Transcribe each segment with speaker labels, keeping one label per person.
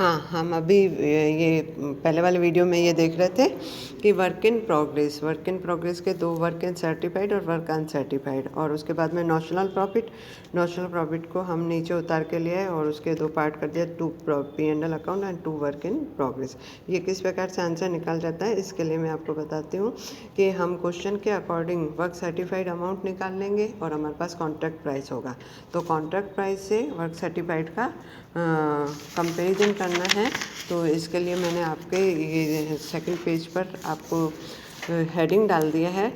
Speaker 1: हाँ, हम अभी ये पहले वाले वीडियो में ये देख रहे थे कि वर्क इन प्रोग्रेस के दो वर्क इन सर्टिफाइड और वर्क अनसर्टिफाइड, और उसके बाद में नॉशनल प्रॉफिट को हम नीचे उतार के लिए और उसके दो पार्ट कर दिया, to P&L account and to work in progress. ये किस प्रकार से आंसर निकाल जाता है, इसके लिए मैं आपको बताती हूँ कि हम क्वेश्चन के अकॉर्डिंग वर्क सर्टिफाइड अमाउंट निकाल लेंगे और हमारे पास कॉन्ट्रैक्ट प्राइस होगा, तो कॉन्ट्रैक्ट प्राइस से वर्क सर्टिफाइड का कंपैरिजन करना है। तो इसके लिए मैंने आपके ये सेकंड पेज पर आपको हेडिंग डाल दिया है,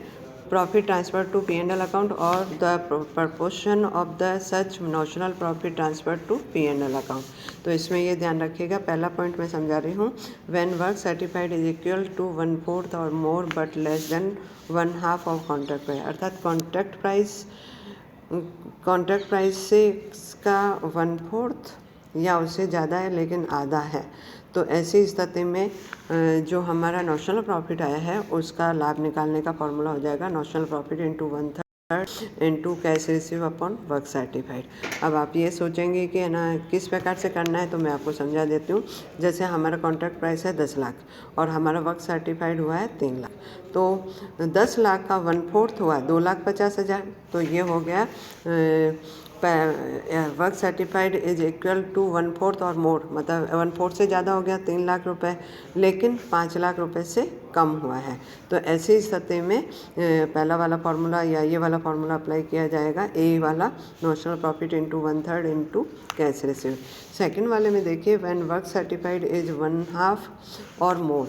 Speaker 1: profit transfer to P&L account और the proportion of the such notional profit transfer to P&L account. तो इसमें ये ध्यान रखिएगा, पहला पॉइंट मैं समझा रही हूँ, when work certified is equal to 1/4 और more but less than 1/2 of contract price, अर्थात कॉन्ट्रैक्ट प्राइस से इसका 1/4 या उससे ज़्यादा है लेकिन आधा है, तो ऐसी स्थिति में जो हमारा नॉशनल प्रॉफिट आया है उसका लाभ निकालने का फॉर्मूला हो जाएगा notional profit into 1/3 into cash receive upon work certified. अब आप ये सोचेंगे कि है ना किस प्रकार से करना है, तो मैं आपको समझा देती हूँ। जैसे हमारा कॉन्ट्रैक्ट प्राइस है 10 लाख और हमारा वर्क सर्टिफाइड हुआ है 3 लाख, तो 10 लाख का 1/4 हुआ 2,50,000, तो ये हो गया work certified is equal to 1/4 और मोर, मतलब 1/4 से ज़्यादा हो गया 3 लाख रुपए, लेकिन 5 लाख रुपए से कम हुआ है। तो ऐसी स्थिति में पहला वाला फार्मूला या ये वाला फार्मूला अप्लाई किया जाएगा, ए वाला notional profit into 1/3 into cash receive. Second वाले में देखिए, व्हेन वर्क सर्टिफाइड इज 1/2 और more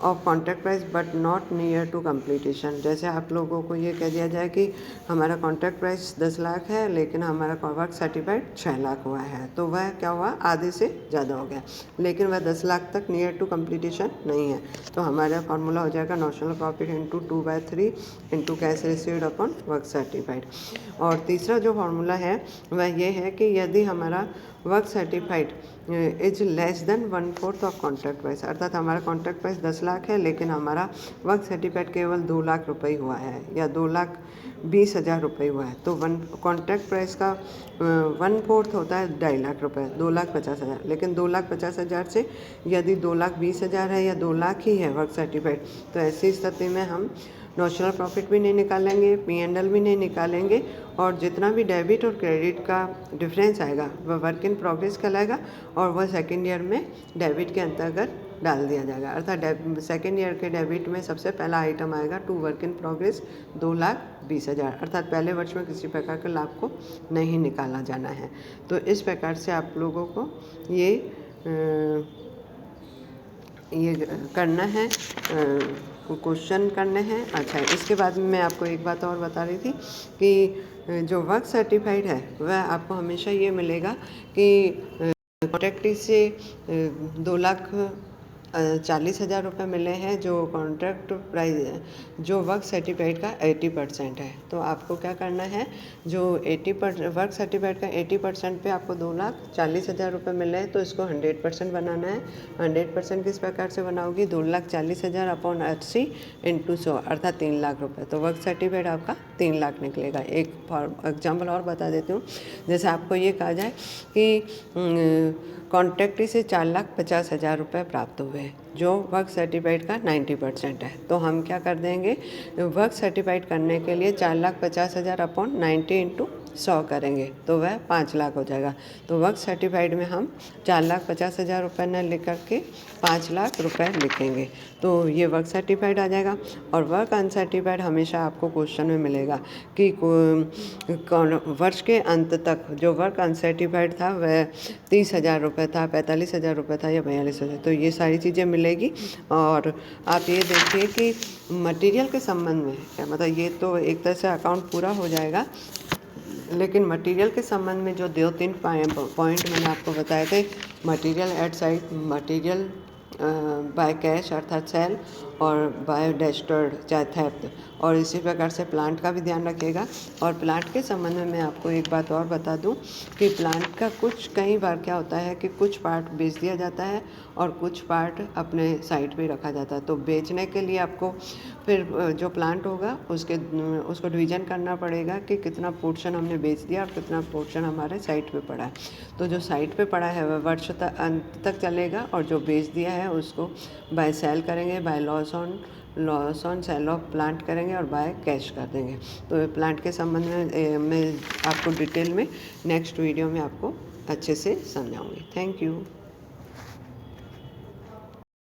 Speaker 1: of contract price but not near to completion. जैसे आप लोगों को ये कह दिया जाए कि हमारा कॉन्ट्रैक्ट प्राइस 10 लाख है लेकिन हमारा वर्क सर्टिफाइड 6 लाख हुआ है, तो वह क्या हुआ, आधे से ज़्यादा हो गया, लेकिन वह 10 लाख तक नियर टू कंप्लीटेशन नहीं है। तो हमारा फार्मूला हो जाएगा notional profit into 2/3 into cash received upon work certified. और तीसरा जो फार्मूला है वह ये है कि यदि हमारा work certified is less than 1/4 of contract price, अर्थात हमारा कॉन्ट्रैक्ट प्राइस 10 लाख है लेकिन हमारा वर्क सर्टिफाइड केवल 2 लाख रुपये हुआ है या 2,20,000 रुपये हुआ है, तो कॉन्ट्रैक्ट प्राइस का 1/4 होता है 2.5 लाख रुपये, 2,50,000, लेकिन 2,50,000 से यदि 2,20,000 है या 2 लाख ही है वर्क सर्टिफाइड, तो ऐसी स्थिति में हम नॉशनल प्रॉफिट भी नहीं निकालेंगे, P&L भी नहीं निकालेंगे, और जितना भी डेबिट और क्रेडिट का डिफरेंस आएगा वह वर्क इन प्रोग्रेस कहलाएगा और वह सेकेंड ईयर में डेबिट के अंतर्गत डाल दिया जाएगा। अर्थात सेकेंड ईयर के डेबिट में सबसे पहला आइटम आएगा टू वर्क इन प्रोग्रेस 2,20,000, अर्थात पहले वर्ष में किसी प्रकार के लाभ को नहीं निकाला जाना है। तो इस प्रकार से आप लोगों को ये करना है, क्वेश्चन करने हैं। अच्छा, इसके बाद में मैं आपको एक बात और बता रही थी कि जो वर्क सर्टिफाइड है वह आपको हमेशा ये मिलेगा कि कॉन्ट्रैक्ट से 2,40,000 रुपये मिले हैं, जो कॉन्ट्रैक्ट प्राइस है जो वर्क सर्टिफाइड का 80% है। तो आपको क्या करना है, जो 80% वर्क सर्टिफाइड का 80% पे आपको 2,40,000 रुपये मिले हैं, तो इसको 100% बनाना है। 100% किस प्रकार से बनाओगी, 2,40,000 अपॉन 80 इंटू 100, अर्थात 3 लाख रुपये, तो वर्क सर्टिफाइड आपका 3 लाख निकलेगा। एक एग्जाम्पल और बता देती हूँ, जैसे आपको ये कहा जाए कि कॉन्ट्रैक्ट से 4,50,000 रुपये प्राप्त हुए हैं, जो वर्क सर्टिफाइड का 90% है, तो हम क्या कर देंगे, वर्क सर्टिफाइड करने के लिए 4,50,000 अपॉन 90 इंटू 100 करेंगे, तो वह 5 लाख हो जाएगा। तो वर्क सर्टिफाइड में हम 4,50,000 रुपये न लिख करके 5 लाख रुपए लिखेंगे, तो ये वर्क सर्टिफाइड आ जाएगा। और वर्क अनसर्टिफाइड हमेशा आपको क्वेश्चन में मिलेगा कि वर्ष के अंत तक जो वर्क अनसर्टिफाइड था वह 30,000 रुपये था, 45,000 रुपये था या 42,000, तो ये सारी चीज़ें मिलेगी। और आप ये देखिए कि मटेरियल के संबंध में क्या, मतलब ये तो एक तरह से अकाउंट पूरा हो जाएगा, लेकिन मटेरियल के संबंध में जो 2-3 पॉइंट मैंने आपको बताए थे, material at site, material by cash अर्थात सेल, और बाय डेस्टर्ड चाहे थेफ्ट, और इसी प्रकार से प्लांट का भी ध्यान रखिएगा। और प्लांट के संबंध में मैं आपको एक बात और बता दूं कि प्लांट का कई बार क्या होता है कि कुछ पार्ट बेच दिया जाता है और कुछ पार्ट अपने साइट पे रखा जाता है। तो बेचने के लिए आपको फिर जो प्लांट होगा उसको डिवीज़न करना पड़ेगा कि कितना पोर्शन हमने बेच दिया और कितना पोर्शन हमारे साइट पे पड़ा है। तो जो साइट पे पड़ा है वह वर्ष तक अंत तक चलेगा, और जो बेच दिया है उसको बाय सेल करेंगे, by loss on sale of plant करेंगे और बाय कैश कर देंगे। तो प्लांट के संबंध में मैं आपको डिटेल में नेक्स्ट वीडियो में आपको अच्छे से समझाऊंगी। Thank you.